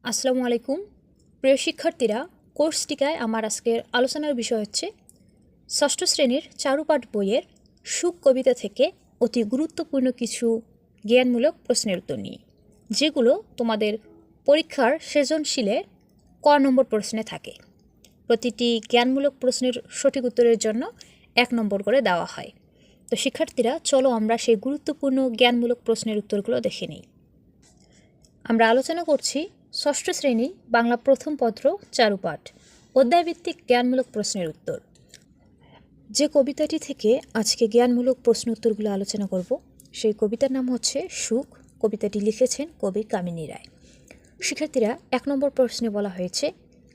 আসসালামু আলাইকুম। প্রিয় শিক্ষার্থীরা, কোর্স টিকায় আমার আজকের আলোচনার বিষয় হচ্ছে ষষ্ঠ শ্রেণীর চারুপাঠ বইয়ের সুখ কবিতা থেকে অতি গুরুত্বপূর্ণ কিছু জ্ঞানমূলক প্রশ্নের উত্তর নিয়ে, যেগুলো তোমাদের পরীক্ষার সৃজনশীলের ক নম্বর প্রশ্নে থাকে। প্রতিটি জ্ঞানমূলক প্রশ্নের সঠিক উত্তরের জন্য 1 নম্বর করে দেওয়া হয়। তো শিক্ষার্থীরা, চলো আমরা সেই গুরুত্বপূর্ণ জ্ঞানমূলক প্রশ্নের উত্তরগুলো দেখে নিই। আমরা আলোচনা করছি ষষ্ঠ শ্রেণী বাংলা প্রথম পত্র চারুপাঠ অধ্যায়ভিত্তিক জ্ঞানমূলক প্রশ্নের উত্তর। যে কবিতাটি থেকে আজকে জ্ঞানমূলক প্রশ্ন উত্তরগুলো আলোচনা করব, সেই কবিতার নাম হচ্ছে সুখ। কবিতাটি লিখেছেন কবি কামিনী রায়। শিক্ষার্থীরা, 1 নম্বর প্রশ্নে বলা হয়েছে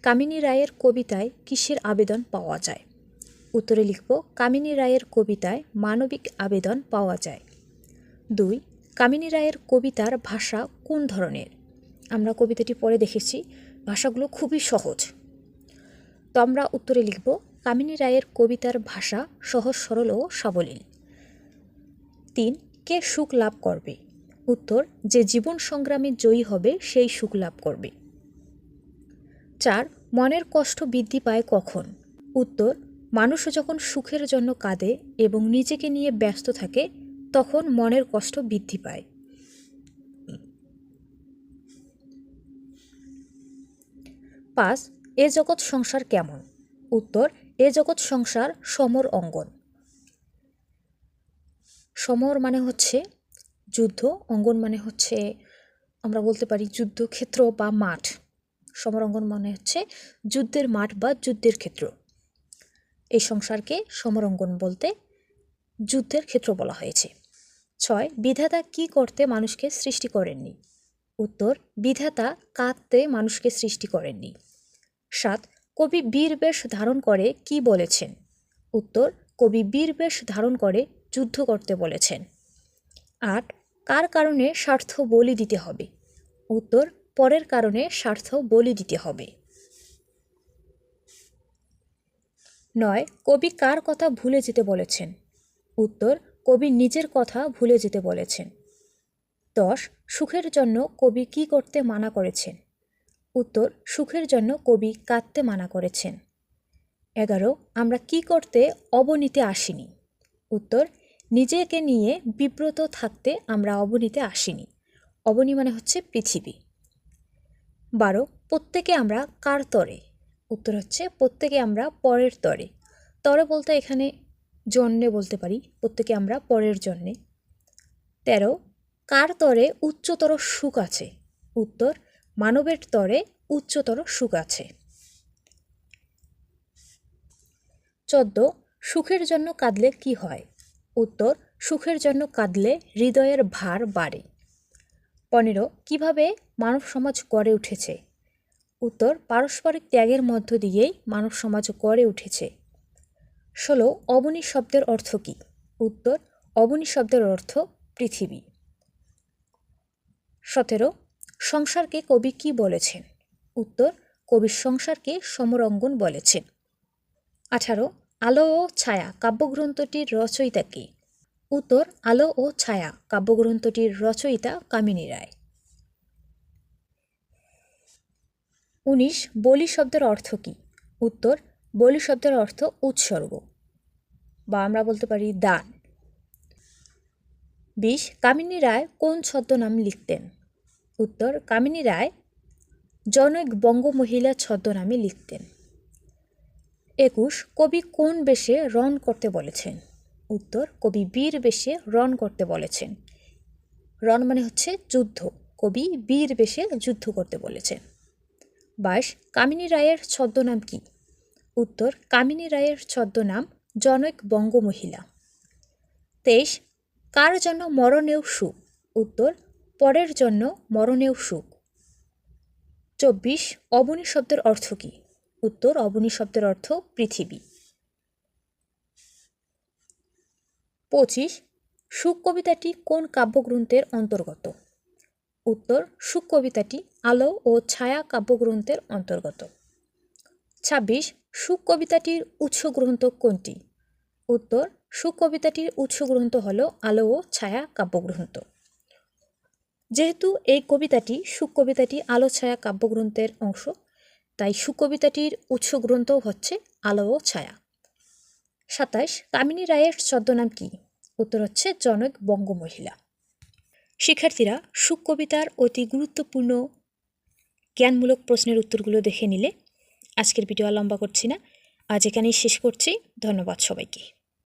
কামিনী রায়ের কবিতায় কিসের আবেদন পাওয়া যায়? উত্তরে লিখব কামিনী রায়ের কবিতায় মানবিক আবেদন পাওয়া যায়। 2, কামিনী রায়ের কবিতার ভাষা কোন ধরনের? আমরা কবিতাটি পড়ে দেখেছি, ভাষাগুলো খুবই সহজ। তো আমরা উত্তরে লিখব কামিনী রায়ের কবিতার ভাষা সহজ সরল ও সাবলীল। 3, কে সুখ লাভ করবে? উত্তর, যে জীবন সংগ্রামে জয়ী হবে সেই সুখ লাভ করবে। 4, মনের কষ্ট বৃদ্ধি পায় কখন? উত্তর, মানুষ যখন সুখের জন্য কাঁদে এবং নিজেকে নিয়ে ব্যস্ত থাকে তখন মনের কষ্ট বৃদ্ধি পায়। 5, এ জগৎ সংসার কেমন? উত্তর, এ জগৎ সংসার সমর অঙ্গন। সমর মানে হচ্ছে যুদ্ধ, অঙ্গন মানে হচ্ছে আমরা বলতে পারি যুদ্ধক্ষেত্র বা মাঠ। সমর অঙ্গন মানে হচ্ছে যুদ্ধের মাঠ বা যুদ্ধের ক্ষেত্র। এই সংসারকে সমর অঙ্গন বলতে যুদ্ধের ক্ষেত্র বলা হয়েছে। 6, বিধাতা কি করতে মানুষকে সৃষ্টি করেননি? উত্তর, বিধাতা কাঁদতে মানুষকে সৃষ্টি করেননি। 7, কবি বীর বেশ ধারণ করে কি বলেছেন? উত্তর, কবি বীর বেশ ধারণ করে যুদ্ধ করতে বলেছেন। 8, কার কারণে স্বার্থ বলি দিতে হবে? উত্তর, পরের কারণে স্বার্থ বলি দিতে হবে। 9, কবি কার কথা ভুলে যেতে বলেছেন? উত্তর, কবি নিজের কথা ভুলে যেতে বলেছেন। 10, সুখের জন্য কবি কি করতে মানা করেছেন? উত্তর, সুখের জন্য কবি কাঁদতে মানা করেছেন। 11, আমরা কি করতে অবনীতে আসিনি? উত্তর, নিজেকে নিয়ে বিব্রত থাকতে আমরা অবনীতে আসিনি। অবনী মানে হচ্ছে পৃথিবী। 12, প্রত্যেকে আমরা কার তরে? উত্তর হচ্ছে প্রত্যেকে আমরা পরের তরে। তরে বলতে এখানে জন্যে বলতে পারি, প্রত্যেকে আমরা পরের জন্যে। 13, কার তরে উচ্চতর সুখ আছে? উত্তর, মানবের তরে উচ্চতর সুখ আছে। 14, সুখের জন্য কাঁদলে কি হয়? উত্তর, সুখের জন্য কাঁদলে হৃদয়ের ভার বাড়ে। 15, কিভাবে মানব সমাজ গড়ে উঠেছে? উত্তর, পারস্পরিক ত্যাগের মধ্য দিয়েই মানব সমাজ গড়ে উঠেছে। 16, অবনী শব্দের অর্থ কী? উত্তর, অবনী শব্দের অর্থ পৃথিবী। 17, সংসারকে কবি কি বলেছেন? উত্তর, কবি সংসারকে সমরাঙ্গন বলেছেন। 18, আলো ও ছায়া কাব্যগ্রন্থটির রচয়িতা কে? উত্তর, আলো ও ছায়া কাব্যগ্রন্থটির রচয়িতা কামিনী রায়। 19, বলি শব্দের অর্থ কী? উত্তর, বলি শব্দের অর্থ উৎসর্গ বা আমরা বলতে পারি দান। 20, কামিনী রায় কোন ছদ্মনাম লিখতেন? উত্তর, কামিনী রায় জনৈক বঙ্গমহিলা ছদ্মনামে লিখতেন। 21, কবি কোন বেশে রণ করতে বলেছেন? উত্তর, কবি বীর বেশে রণ করতে বলেছেন। রণ মানে হচ্ছে যুদ্ধ, কবি বীর বেশে যুদ্ধ করতে বলেছেন। 22, কামিনী রায়ের ছদ্মনাম কি? উত্তর, কামিনী রায়ের ছদ্মনাম জনৈক বঙ্গমহিলা। 23, কার জন্য মরণেও সুখ? উত্তর, পরের জন্য মরণেও সুখ। 24, অবনী শব্দের অর্থ কী? উত্তর, অবনী শব্দের অর্থ পৃথিবী। 25, সুখ কবিতাটি কোন কাব্যগ্রন্থের অন্তর্গত? উত্তর, সুখ কবিতাটি আলো ও ছায়া কাব্যগ্রন্থের অন্তর্গত। 26, সুখ কবিতাটির উৎস গ্রন্থ কোনটি? উত্তর, সুখ কবিতাটির উৎস গ্রন্থ হল আলো ও ছায়া কাব্যগ্রন্থ। যেহেতু এই কবিতাটি সুখ কবিতাটি আলো ছায়া কাব্যগ্রন্থের অংশ, তাই সুখ কবিতাটির উৎস গ্রন্থও হচ্ছে আলো ও ছায়া। 27 কামিনী রায়ের ছদ্মনাম কি? উত্তর হচ্ছে জনক বঙ্গমহিলা। শিক্ষার্থীরা সুখ কবিতার অতি গুরুত্বপূর্ণ জ্ঞানমূলক প্রশ্নের উত্তরগুলো দেখে নিলে আজকের ভিডিও লম্বা করছি না, আজ এখানেই শেষ করছি। ধন্যবাদ সবাইকে।